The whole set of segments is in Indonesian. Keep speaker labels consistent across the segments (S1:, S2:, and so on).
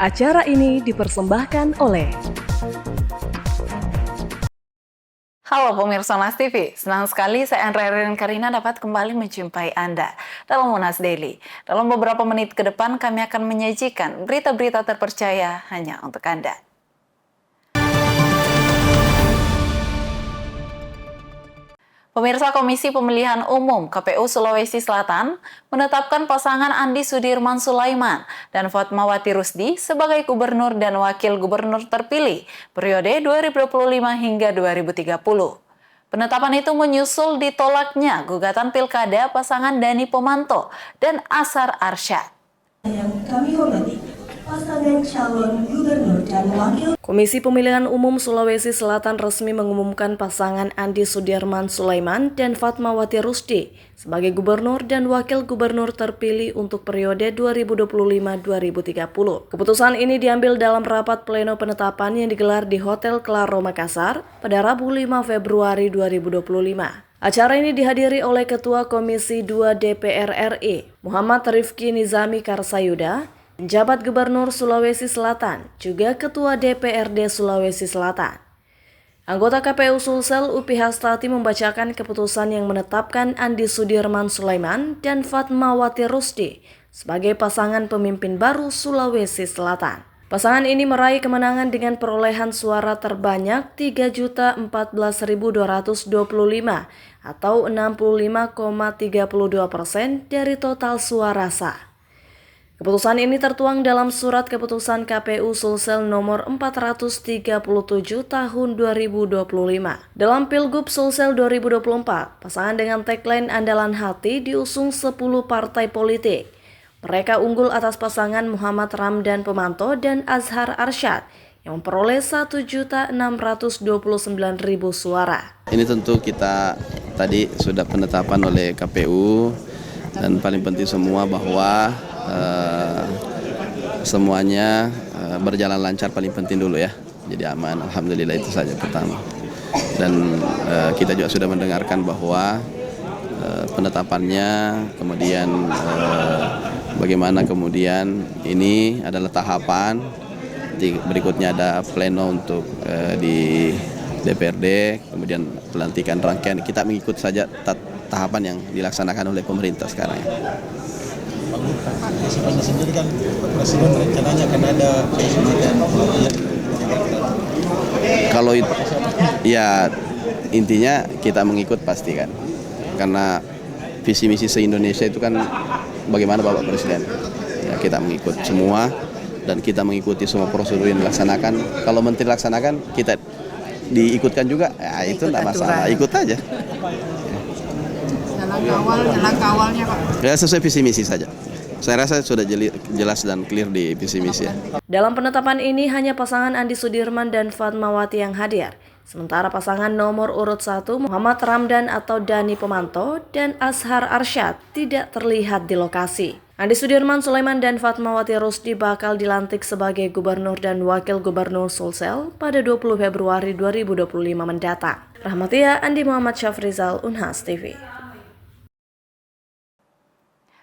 S1: Acara ini dipersembahkan oleh
S2: Halo pemirsa Monas TV, senang sekali saya Andrea Karina dapat kembali menjumpai Anda dalam Monas Daily. Dalam beberapa menit ke depan kami akan menyajikan berita-berita terpercaya hanya untuk Anda. Pemirsa Komisi Pemilihan Umum KPU Sulawesi Selatan menetapkan pasangan Andi Sudirman Sulaiman dan Fatmawati Rusdi sebagai gubernur dan wakil gubernur terpilih periode 2025 hingga 2030. Penetapan itu menyusul ditolaknya gugatan pilkada pasangan Dani Pomanto dan Azhar Arsyad.
S3: Yang kami hormati, pasangan calon gubernur dan wakil
S1: Komisi Pemilihan Umum Sulawesi Selatan resmi mengumumkan pasangan Andi Sudirman Sulaiman dan Fatmawati Rusdi sebagai gubernur dan wakil gubernur terpilih untuk periode 2025-2030. Keputusan ini diambil dalam rapat pleno penetapan yang digelar di Hotel Claro Makassar pada Rabu 5 Februari 2025. Acara ini dihadiri oleh Ketua Komisi 2 DPR RI, Muhammad Rifki Nizami Karsayuda, penjabat Gubernur Sulawesi Selatan, juga Ketua DPRD Sulawesi Selatan. Anggota KPU Sulsel Upi Hastati membacakan keputusan yang menetapkan Andi Sudirman Sulaiman dan Fatmawati Rusdi sebagai pasangan pemimpin baru Sulawesi Selatan. Pasangan ini meraih kemenangan dengan perolehan suara terbanyak 3.014.225 atau 65,32% dari total suara sah. Keputusan ini tertuang dalam Surat Keputusan KPU Sulsel nomor 437 tahun 2025. Dalam Pilgub Sulsel 2024, pasangan dengan tagline Andalan Hati diusung 10 partai politik. Mereka unggul atas pasangan Muhammad Ramdan Pomanto dan Azhar Arsyad yang memperoleh 1.629.000 suara.
S4: Ini tentu kita tadi sudah penetapan oleh KPU dan paling penting semua bahwa semuanya berjalan lancar, paling penting dulu ya. Jadi aman, alhamdulillah, itu saja pertama. Dan kita juga sudah mendengarkan bahwa penetapannya kemudian bagaimana kemudian ini adalah tahapan. Berikutnya ada pleno untuk di DPRD, kemudian pelantikan rangkaian. Kita mengikut saja tahapan yang dilaksanakan oleh pemerintah sekarang ya.
S5: Pak sendiri kan Presiden rencananya akan ada
S4: kalau itu ya intinya kita mengikut pasti kan, karena visi misi se-Indonesia itu kan bagaimana Bapak Presiden ya, kita mengikut semua dan kita mengikuti semua prosedur yang dilaksanakan. Kalau menteri laksanakan kita diikutkan juga ya, itu tidak masalah, ikut aja.
S2: Langkah awalnya Pak.
S4: Ya sesuai visi misi saja. Saya rasa sudah jelas dan clear di visi misi ya.
S1: Dalam penetapan ini hanya pasangan Andi Sudirman dan Fatmawati yang hadir. Sementara pasangan nomor urut 1 Muhammad Ramdan atau Dani Pomanto dan Azhar Arsyad tidak terlihat di lokasi. Andi Sudirman Sulaiman dan Fatmawati Rusdi bakal dilantik sebagai gubernur dan wakil gubernur Sulsel pada 20 Februari 2025 mendatang. Rahmatia Andi Muhammad Syafrizal, Unhas TV.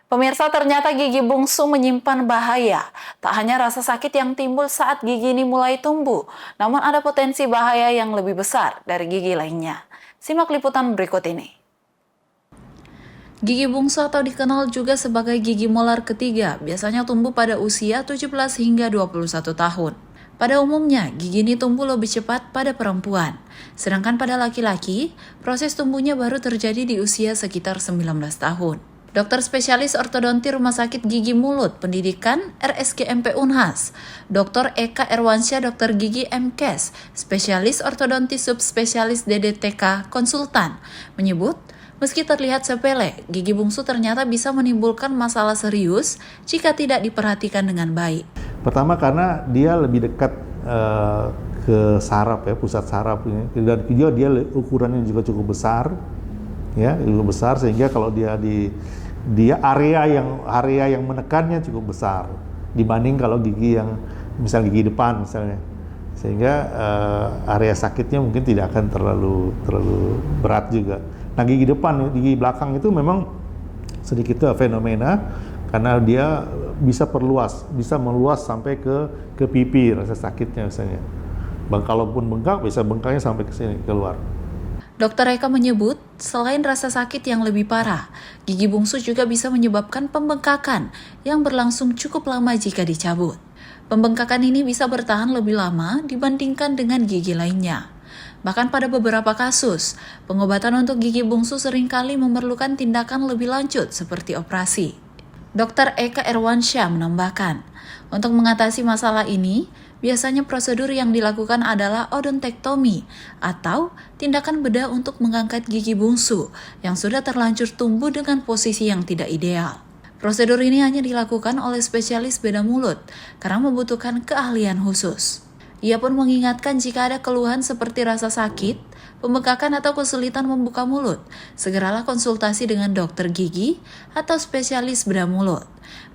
S2: Pemirsa, ternyata gigi bungsu menyimpan bahaya. Tak hanya rasa sakit yang timbul saat gigi ini mulai tumbuh, namun ada potensi bahaya yang lebih besar dari gigi lainnya. Simak liputan berikut ini. Gigi bungsu atau dikenal juga sebagai gigi molar ketiga biasanya tumbuh pada usia 17 hingga 21 tahun. Pada umumnya, gigi ini tumbuh lebih cepat pada perempuan. Sedangkan pada laki-laki, proses tumbuhnya baru terjadi di usia sekitar 19 tahun. Dokter spesialis ortodonti Rumah Sakit Gigi Mulut Pendidikan RSGMP Unhas, Dr. Eka Erwansyah, Dokter Gigi MKes, spesialis ortodonti subspesialis DDTK Konsultan, menyebut meski terlihat sepele, gigi bungsu ternyata bisa menimbulkan masalah serius jika tidak diperhatikan dengan baik.
S5: Pertama karena dia lebih dekat ke saraf ya, pusat saraf ini, dan juga dia ukurannya juga cukup besar. Ya, cukup besar sehingga kalau dia area yang menekannya cukup besar dibanding kalau gigi yang misal gigi depan misalnya, sehingga area sakitnya mungkin tidak akan terlalu berat juga. Nah gigi depan, gigi belakang itu memang sedikit fenomena karena dia bisa meluas sampai ke pipi rasa sakitnya misalnya. Kalaupun bengkak, bisa bengkaknya sampai ke sini, keluar.
S2: Dr. Eka menyebut, selain rasa sakit yang lebih parah, gigi bungsu juga bisa menyebabkan pembengkakan yang berlangsung cukup lama jika dicabut. Pembengkakan ini bisa bertahan lebih lama dibandingkan dengan gigi lainnya. Bahkan pada beberapa kasus, pengobatan untuk gigi bungsu seringkali memerlukan tindakan lebih lanjut seperti operasi. Dr. Eka Erwansyah menambahkan, untuk mengatasi masalah ini, biasanya prosedur yang dilakukan adalah odontektomi atau tindakan bedah untuk mengangkat gigi bungsu yang sudah terlanjur tumbuh dengan posisi yang tidak ideal. Prosedur ini hanya dilakukan oleh spesialis bedah mulut karena membutuhkan keahlian khusus. Ia pun mengingatkan jika ada keluhan seperti rasa sakit, pembengkakan atau kesulitan membuka mulut, segeralah konsultasi dengan dokter gigi atau spesialis bedah mulut.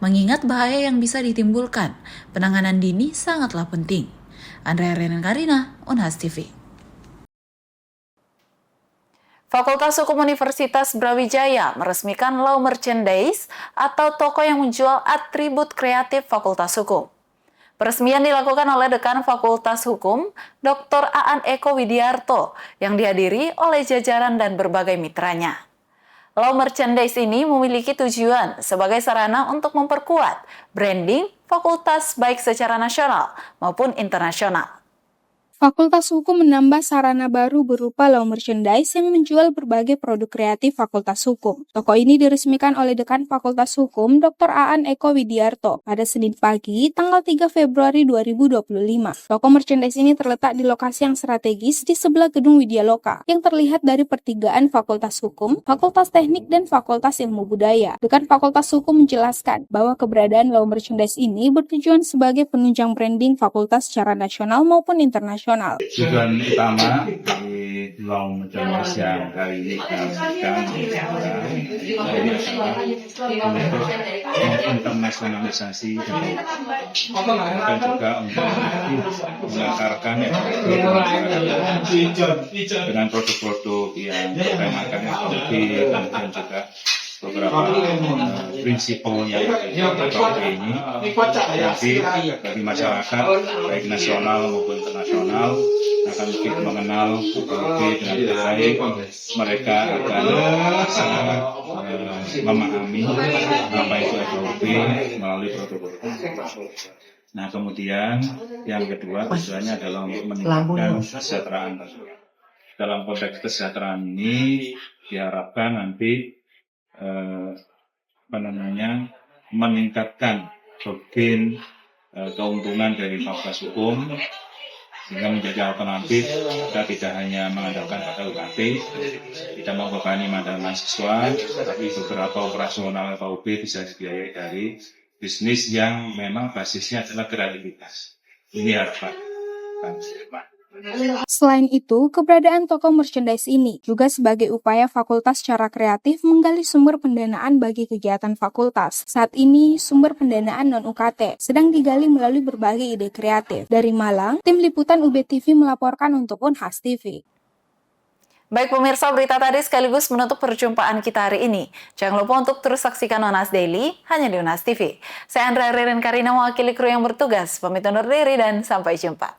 S2: Mengingat bahaya yang bisa ditimbulkan, penanganan dini sangatlah penting. Andrea Renen Karina, Unhas TV.
S1: Fakultas Hukum Universitas Brawijaya meresmikan Law Merchandise atau toko yang menjual atribut kreatif Fakultas Hukum. Peresmian dilakukan oleh Dekan Fakultas Hukum, Dr. Aan Eko Widiarto, yang dihadiri oleh jajaran dan berbagai mitranya. Law Merchandise ini memiliki tujuan sebagai sarana untuk memperkuat branding fakultas baik secara nasional maupun internasional.
S6: Fakultas Hukum menambah sarana baru berupa Law Merchandise yang menjual berbagai produk kreatif Fakultas Hukum. Toko ini diresmikan oleh Dekan Fakultas Hukum, Dr. Aan Eko Widiarto, pada Senin pagi, tanggal 3 Februari 2025. Toko merchandise ini terletak di lokasi yang strategis di sebelah Gedung Widyaloka, yang terlihat dari pertigaan Fakultas Hukum, Fakultas Teknik, dan Fakultas Ilmu Budaya. Dekan Fakultas Hukum menjelaskan bahwa keberadaan Law Merchandise ini bertujuan sebagai penunjang branding fakultas secara nasional maupun internasional.
S7: Tujuan utama di Law Merchandise yang kali ini kita lakukan adalah untuk internasionalisasi dan juga untuk mengakarkan dengan produk-produk yang bertemakan ekonomi dan juga beberapa prinsipalnya ini nanti bagi masyarakat baik nasional maupun internasional akan lebih mengenal ekonomi dengan baik. Mereka akan bisa memahami apa itu ekonomi melalui produk-produk. Nah, kemudian yang kedua tujuannya adalah untuk meningkatkan kesejahteraan. Dalam konteks kesejahteraan ini diharapkan nanti meningkatkan bagian keuntungan dari Fakultas Hukum sehingga menjadi alternatif. Kita tidak hanya mengandalkan pada UKT, tidak membebani mahasiswa, tapi beberapa operasional FHUB bisa dibiayai dari bisnis yang memang basisnya adalah kreativitas. Ini harapan.
S6: Selain itu, keberadaan toko merchandise ini juga sebagai upaya fakultas secara kreatif menggali sumber pendanaan bagi kegiatan fakultas. Saat ini, sumber pendanaan non-UKT sedang digali melalui berbagai ide kreatif. Dari Malang, tim liputan UB TV melaporkan untuk Unhas TV.
S1: Baik pemirsa, berita tadi sekaligus menutup perjumpaan kita hari ini. Jangan lupa untuk terus saksikan Unhas Daily hanya di Unhas TV. Saya Andrea Reren Karina mewakili kru yang bertugas. Pamit undur diri dan sampai jumpa.